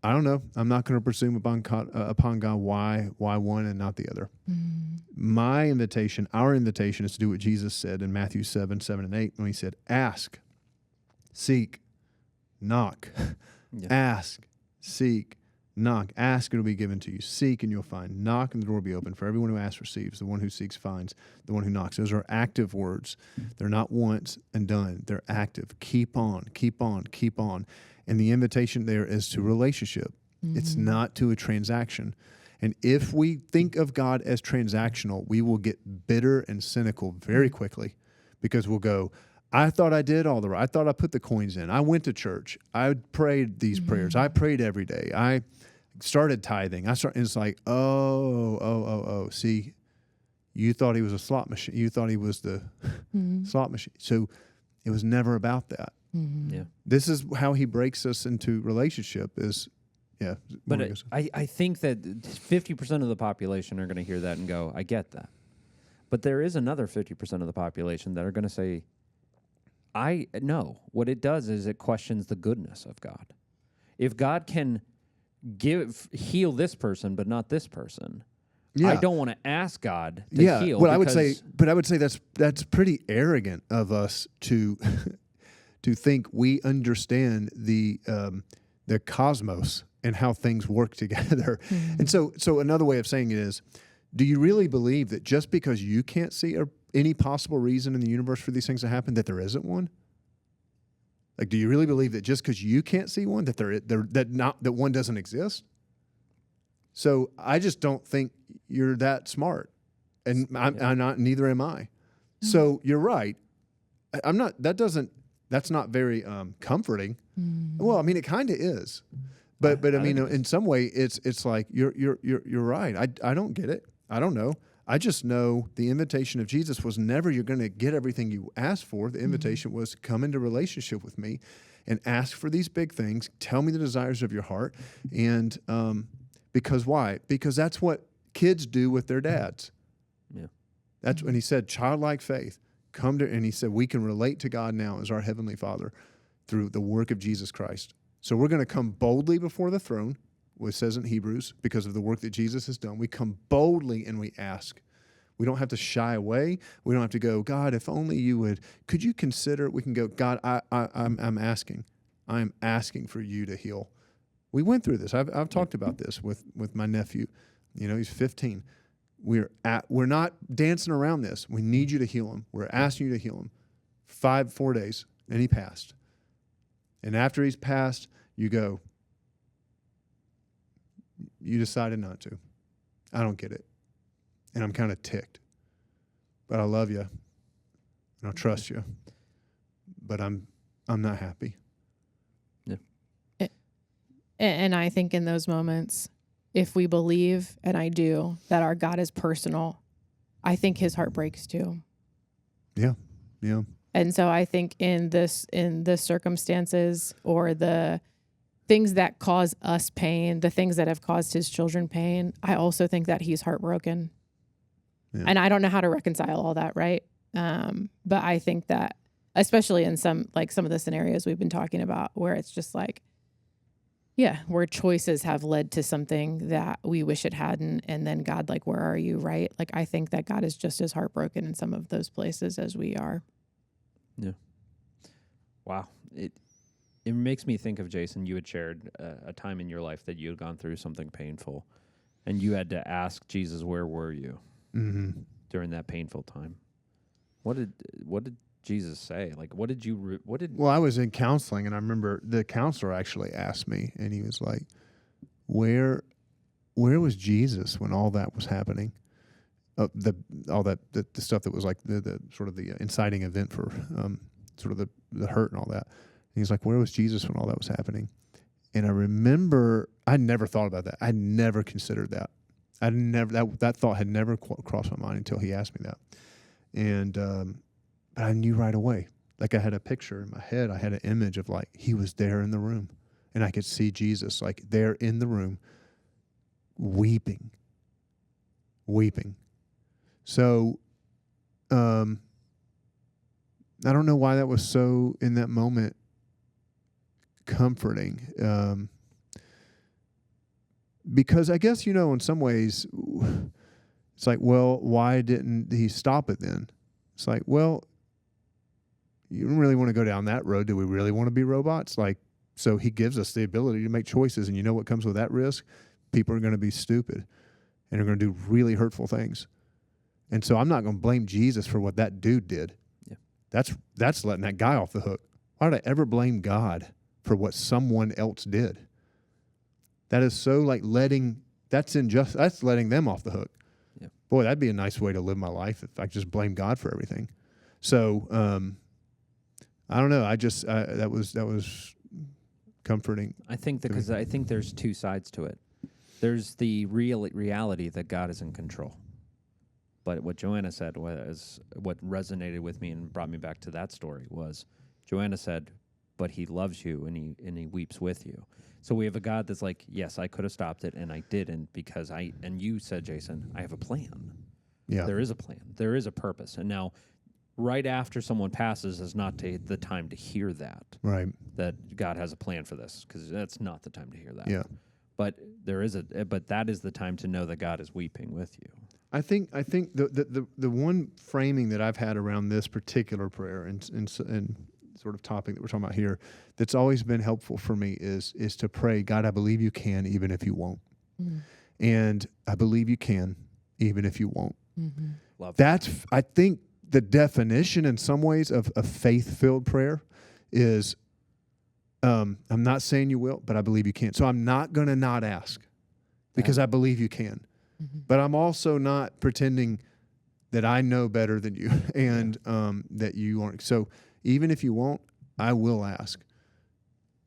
I don't know. I'm not going to presume upon God why one and not the other. Mm-hmm. Our invitation is to do what Jesus said in Matthew 7:7-8, when he said, ask, seek, knock. Yeah. Ask, seek, knock. Ask, and it will be given to you. Seek, and you'll find. Knock, and the door will be open. For everyone who asks receives. The one who seeks finds. The one who knocks. Those are active words. They're not once and done. They're active. Keep on, keep on, keep on. And the invitation there is to relationship. Mm-hmm. It's not to a transaction. And if we think of God as transactional, we will get bitter and cynical very quickly, because we'll go, I thought I did all the right. I thought I put the coins in. I went to church. I prayed these prayers. I prayed every day. I started tithing. And it's like, oh. See, you thought he was a slot machine. You thought he was the slot machine. So it was never about that. Mm-hmm. Yeah. This is how he breaks us into relationship is, yeah. But I think that 50% of the population are going to hear that and go, I get that. But there is another 50% of the population that are going to say, I know. What it does is it questions the goodness of God. If God can heal this person, but not this person, I don't want to ask God to heal. Well, I would say that's pretty arrogant of us to to think we understand the cosmos and how things work together. Mm-hmm. And so another way of saying it is, do you really believe that just because you can't see any possible reason in the universe for these things to happen, that there isn't one? Like, do you really believe that just because you can't see one, that that one doesn't exist? So I just don't think you're that smart, and I'm not. Neither am I. So you're right. I'm not. That's not very comforting. Well, I mean, it kind of is, but I mean, in some way, it's like you're right. I don't get it. I don't know. I just know the invitation of Jesus was never you're going to get everything you asked for. The invitation was come into relationship with me and ask for these big things. Tell me the desires of your heart. And because why? Because that's what kids do with their dads. Yeah. That's when he said childlike faith. And he said we can relate to God now as our Heavenly Father through the work of Jesus Christ. So we're going to come boldly before the throne, what it says in Hebrews, because of the work that Jesus has done. We come boldly and we ask. We don't have to shy away. We don't have to go, God, if only you would, could you consider, we can go, God, I'm asking. I'm asking for you to heal. We went through this. I've talked about this with my nephew. You know, he's 15. We're not dancing around this. We need you to heal him. We're asking you to heal him. 4 days, and he passed. And after he's passed, you go, you decided not to. I don't get it. And I'm kind of ticked. But I love you. And I'll trust you. But I'm not happy. Yeah. And I think in those moments, if we believe, and I do, that our God is personal, I think his heart breaks too. Yeah. Yeah. And so I think in the circumstances or the things that cause us pain, the things that have caused his children pain, I also think that he's heartbroken. Yeah. And I don't know how to reconcile all that, right? But I think that, especially in some of the scenarios we've been talking about, where it's just like, yeah, where choices have led to something that we wish it hadn't, and then God, like, where are you, right? Like, I think that God is just as heartbroken in some of those places as we are. Yeah. Wow. It makes me think of, Jason, you had shared a time in your life that you had gone through something painful, and you had to ask Jesus, where were you during that painful time? What did Jesus say? Like, Well, I was in counseling, and I remember the counselor actually asked me, and he was like, where was Jesus when all that was happening? The stuff that was like the sort of the inciting event for sort of the hurt and all that. And he's like, where was Jesus when all that was happening? And I remember I never thought about that. I never considered that. That thought had never crossed my mind until he asked me that. And but I knew right away. Like, I had a picture in my head. I had an image of, like, he was there in the room, and I could see Jesus, like, there in the room, weeping. So, I don't know why that was so, in that moment, comforting. Because I guess, in some ways, it's like, well, why didn't he stop it then? It's like, well, you don't really want to go down that road. Do we really want to be robots? Like, so he gives us the ability to make choices, and you know what comes with that risk? People are going to be stupid, and are going to do really hurtful things. And so I'm not going to blame Jesus for what that dude did. Yeah. That's letting that guy off the hook. Why did I ever blame God for what someone else did? That is so like that's letting them off the hook. Yeah. Boy, that'd be a nice way to live my life if I just blame God for everything. So I don't know. I just that was comforting. I think because I think there's two sides to it. There's the reality that God is in control. But what Joanna said was what resonated with me and brought me back to that story was Joanna said, but he loves you and he weeps with you. So we have a God that's like, yes, I could have stopped it and I didn't because and you said, Jason, I have a plan. Yeah. There is a plan. There is a purpose. And now right after someone passes is not the time to hear that. Right. That God has a plan for this, because that's not the time to hear that. Yeah. But that is the time to know that God is weeping with you. I think the one framing that I've had around this particular prayer and sort of topic that we're talking about here that's always been helpful for me is to pray, God, I believe you can even if you won't. Mm-hmm. And I believe you can even if you won't. Mm-hmm. Love that. I think the definition in some ways of a faith-filled prayer is I'm not saying you will, but I believe you can. So I'm not going to not ask. because I believe you can. But I'm also not pretending that I know better than you and that you aren't. So even if you won't, I will ask.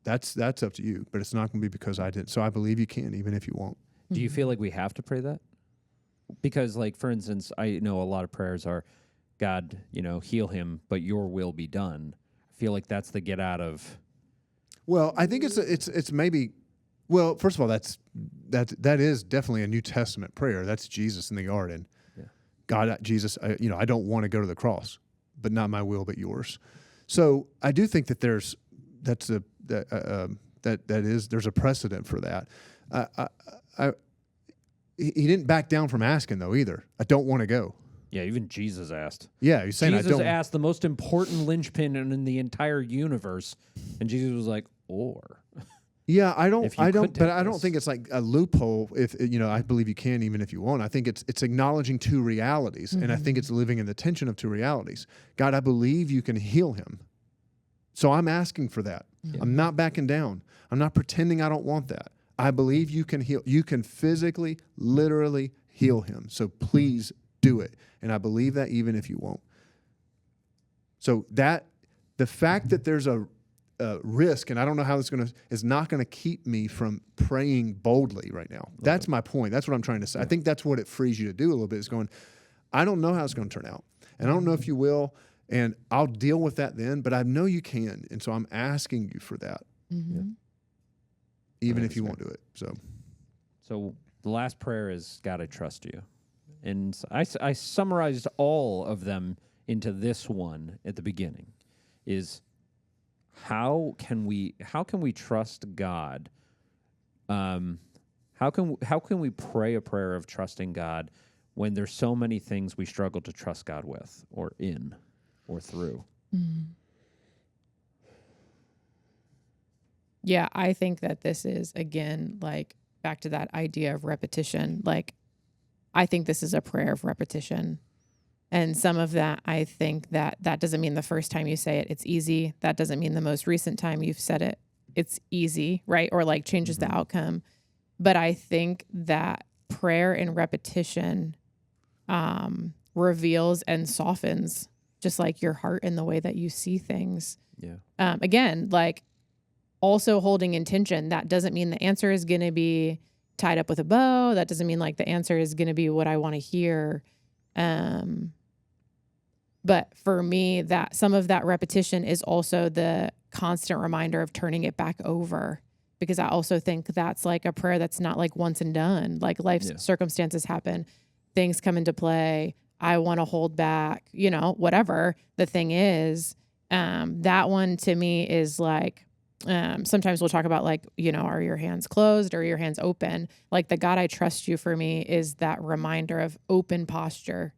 That's up to you, but it's not going to be because I didn't. So I believe you can, even if you won't. Do you feel like we have to pray that? Because, like, for instance, I know a lot of prayers are, God, heal him, but your will be done. I feel like that's the get out of. Well, I think it's maybe. Well, first of all, that is definitely a New Testament prayer. That's Jesus in the garden. Yeah. God, Jesus, I don't want to go to the cross, but not my will, but yours. So I do think that there's a precedent for that. He didn't back down from asking though either. I don't want to go. Yeah, even Jesus asked. Yeah, he's saying Jesus asked the most important linchpin in the entire universe, and Jesus was like, "Or." Yeah, I don't this. think it's like a loophole. If I believe you can, even if you won't. I think it's acknowledging two realities, and I think it's living in the tension of two realities. God, I believe you can heal him, so I'm asking for that. Yeah. I'm not backing down. I'm not pretending I don't want that. I believe you can heal. You can physically, literally heal him. So please do it, and I believe that even if you won't. So that the fact that there's a risk, and I don't know how it's is not going to keep me from praying boldly right now. That's my point. That's what I'm trying to say. Yeah. I think that's what it frees you to do a little bit, is going, I don't know how it's going to turn out, and I don't know if you will, and I'll deal with that then, but I know you can, and so I'm asking you for that, even if you won't do it. So the last prayer is, God, I trust you. And I summarized all of them into this one at the beginning, is how can we trust God? How can we pray a prayer of trusting God when there's so many things we struggle to trust God with, or in, or through? Yeah, I think that this is, again, like back to that idea of repetition. Like, I think this is a prayer of repetition. And some of that, I think that doesn't mean the first time you say it, it's easy. That doesn't mean the most recent time you've said it, it's easy, right? Or like changes the outcome. But I think that prayer and repetition reveals and softens just like your heart and the way that you see things. Yeah. Again, like also holding intention. That doesn't mean the answer is going to be tied up with a bow. That doesn't mean like the answer is going to be what I want to hear. But for me, that some of that repetition is also the constant reminder of turning it back over, because I also think that's like a prayer that's not like once and done. Like life's circumstances happen, things come into play. I want to hold back, whatever the thing is. That one to me is like, sometimes we'll talk about like, are your hands closed or are your hands open? Like the God, I trust you for me is that reminder of open posture.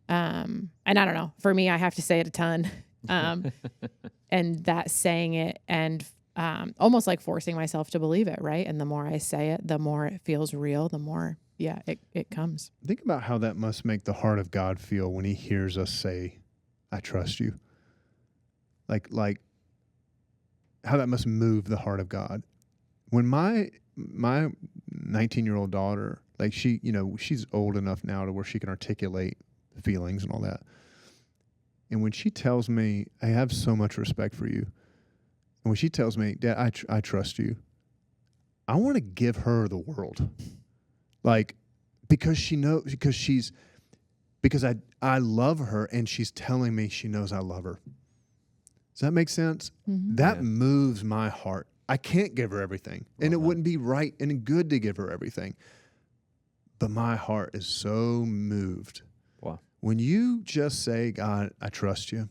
And I don't know, for me, I have to say it a ton. And that saying it and, almost like forcing myself to believe it. Right. And the more I say it, the more it feels real, the more, it comes. Think about how that must make the heart of God feel when he hears us say, I trust you. Like how that must move the heart of God. When my 19-year-old daughter, like she's old enough now to where she can articulate feelings and all that. And when she tells me, I have so much respect for you. And when she tells me, Dad, I trust you, I want to give her the world. Like, because I love her and she's telling me she knows I love her. Does that make sense? Mm-hmm. That moves my heart. I can't give her everything, and it wouldn't be right and good to give her everything. But my heart is so moved. Wow. When you just say, God, I trust you,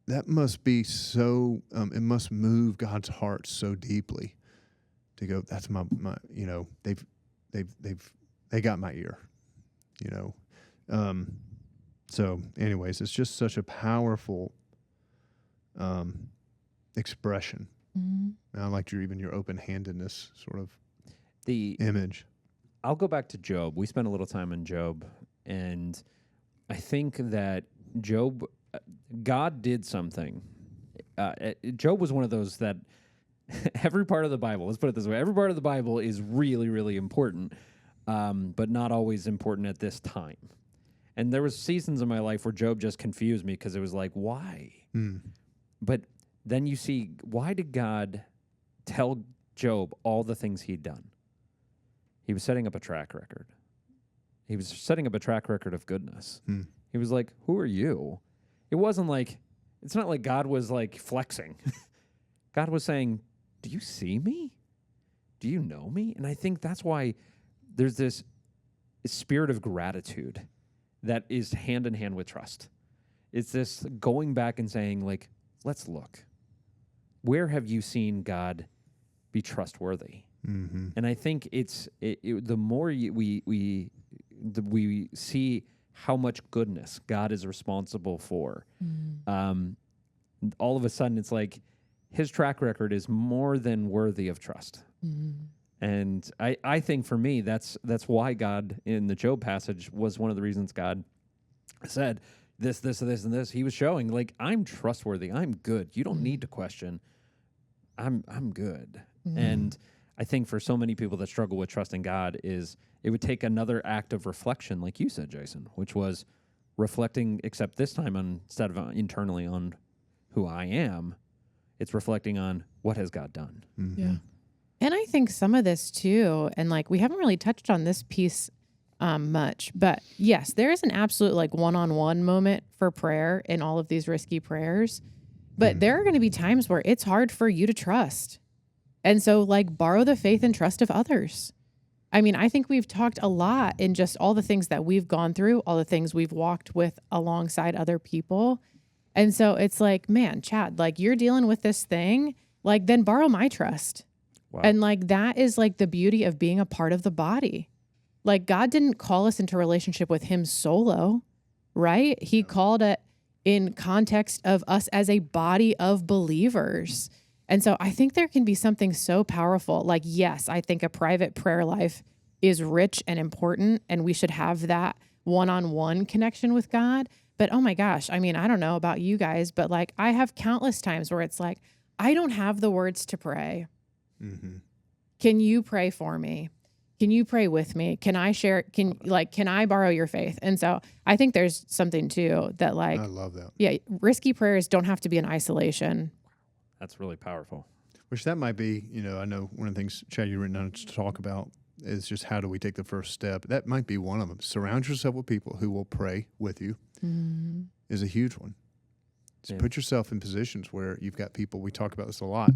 that must be so, it must move God's heart so deeply to go, that's my they got my ear, So anyways, it's just such a powerful expression. Mm-hmm. And I liked your open-handedness sort of image. I'll go back to Job. We spent a little time on Job, and I think that Job, God did something. Job was one of those that every part of the Bible, let's put it this way, every part of the Bible is really, really important, but not always important at this time. And there was seasons in my life where Job just confused me because it was like, why? But then you see, why did God tell Job all the things he'd done? He was setting up a track record. He was setting up a track record of goodness. He was like, who are you? It wasn't like, it's not like God was like flexing. God was saying, do you see me? Do you know me? And I think that's why there's this spirit of gratitude that is hand in hand with trust. It's this going back and saying, like, let's look. Where have you seen God be trustworthy? And I think the more we see how much goodness God is responsible for, all of a sudden it's like his track record is more than worthy of trust. And I think for me, that's why God in the Job passage was one of the reasons God said this, and this. He was showing, like, I'm trustworthy. I'm good. You don't need to question. I'm good. And I think for so many people that struggle with trusting God is it would take another act of reflection, like you said, Jason, which was reflecting, except this time instead of internally on who I am, it's reflecting on what has God done. Yeah. And I think some of this too, and like we haven't really touched on this piece much, but yes, there is an absolute like one-on-one moment for prayer in all of these risky prayers. But there are going to be times where it's hard for you to trust. And so like borrow the faith and trust of others. I mean, I think we've talked a lot in just all the things that we've gone through, all the things we've walked with alongside other people. And so it's like, man, Chad, like you're dealing with this thing, like then borrow my trust. Wow. And like that is like the beauty of being a part of the body. Like God didn't call us into a relationship with him solo, right? He called it in context of us as a body of believers. And so I think there can be something so powerful. Like, yes, I think a private prayer life is rich and important, and we should have that one-on-one connection with God. But oh my gosh, I mean, I don't know about you guys, but like I have countless times where it's like, I don't have the words to pray. Can you pray for me? Can you pray with me? Can I share? Can I borrow your faith? And so I think there's something too that like, I love that. Yeah. Risky prayers don't have to be in isolation. That's really powerful. Which that might be, I know one of the things, Chad, you've written down to talk about is just how do we take the first step? That might be one of them. Surround yourself with people who will pray with you is a huge one. So put yourself in positions where you've got people. We talk about this a lot.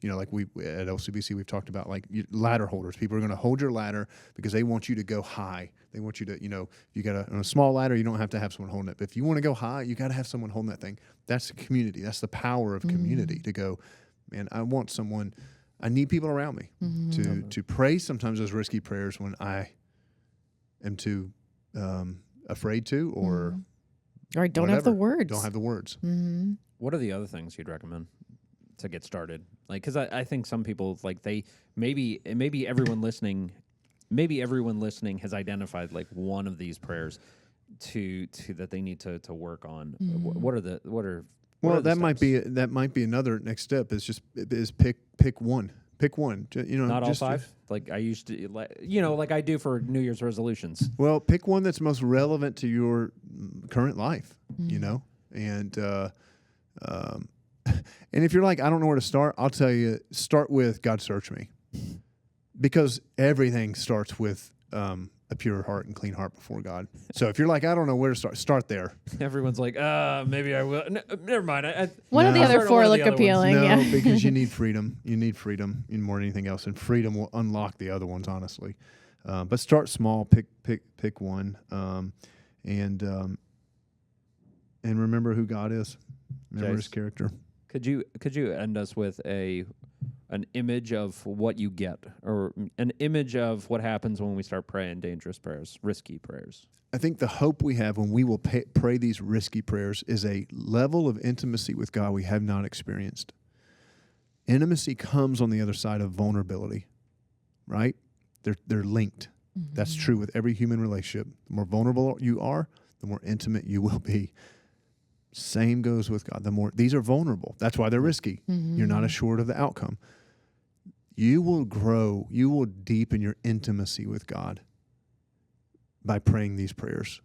Like we at LCBC, we've talked about like ladder holders. People are going to hold your ladder because they want you to go high. They want you to, if you got on a small ladder, you don't have to have someone holding it. But if you want to go high, you got to have someone holding that thing. That's the community. That's the power of community to go, man, I need people around me to pray sometimes those risky prayers when I am too afraid to or I don't have the words. Don't have the words. What are the other things you'd recommend to get started? Like, because I think some people like maybe everyone listening has identified like one of these prayers to that they need to work on. That might be another next step is pick one. Pick one. Not all five. Like I used to, like I do for New Year's resolutions. Well, pick one that's most relevant to your current life. And if you're like, I don't know where to start, I'll tell you, start with God search me. Because everything starts with a pure heart and clean heart before God. So if you're like, I don't know where to start there. Everyone's like, maybe I will. Never mind. One of the other four look appealing. No, because you need freedom. You need freedom more than anything else. And freedom will unlock the other ones, honestly. But start small, pick one. And remember who God is. Remember his character. Could you end us with an image of what you get, or an image of what happens when we start praying dangerous prayers, risky prayers? I think the hope we have when we will pray these risky prayers is a level of intimacy with God we have not experienced. Intimacy comes on the other side of vulnerability, right? They're linked. That's true with every human relationship. The more vulnerable you are, the more intimate you will be. Same goes with God. These are vulnerable. That's why they're risky. You're not assured of the outcome. You will grow. You will deepen your intimacy with God by praying these prayers,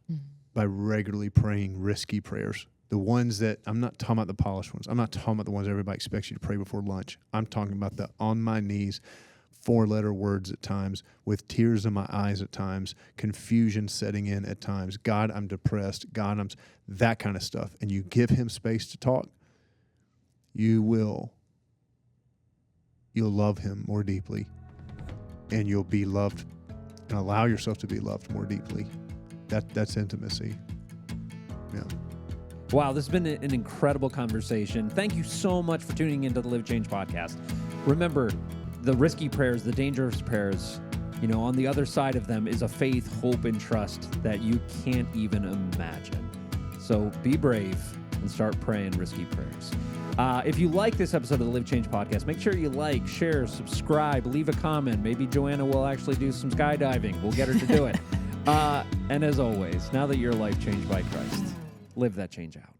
by regularly praying risky prayers. The ones that, I'm not talking about the polished ones. I'm not talking about the ones everybody expects you to pray before lunch. I'm talking about the on my knees, 4-letter words at times, with tears in my eyes at times, confusion setting in at times. God, I'm depressed. God, that kind of stuff. And you give him space to talk, you'll love him more deeply, and you'll be loved and allow yourself to be loved more deeply. That's intimacy. Yeah. Wow, this has been an incredible conversation. Thank you so much for tuning into the Live Change podcast. Remember, the risky prayers, the dangerous prayers, on the other side of them is a faith, hope, and trust that you can't even imagine. So be brave and start praying risky prayers. If you like this episode of the Live Change podcast, make sure you like, share, subscribe, leave a comment. Maybe Joanna will actually do some skydiving. We'll get her to do it. And as always, now that your life changed by Christ, live that change out.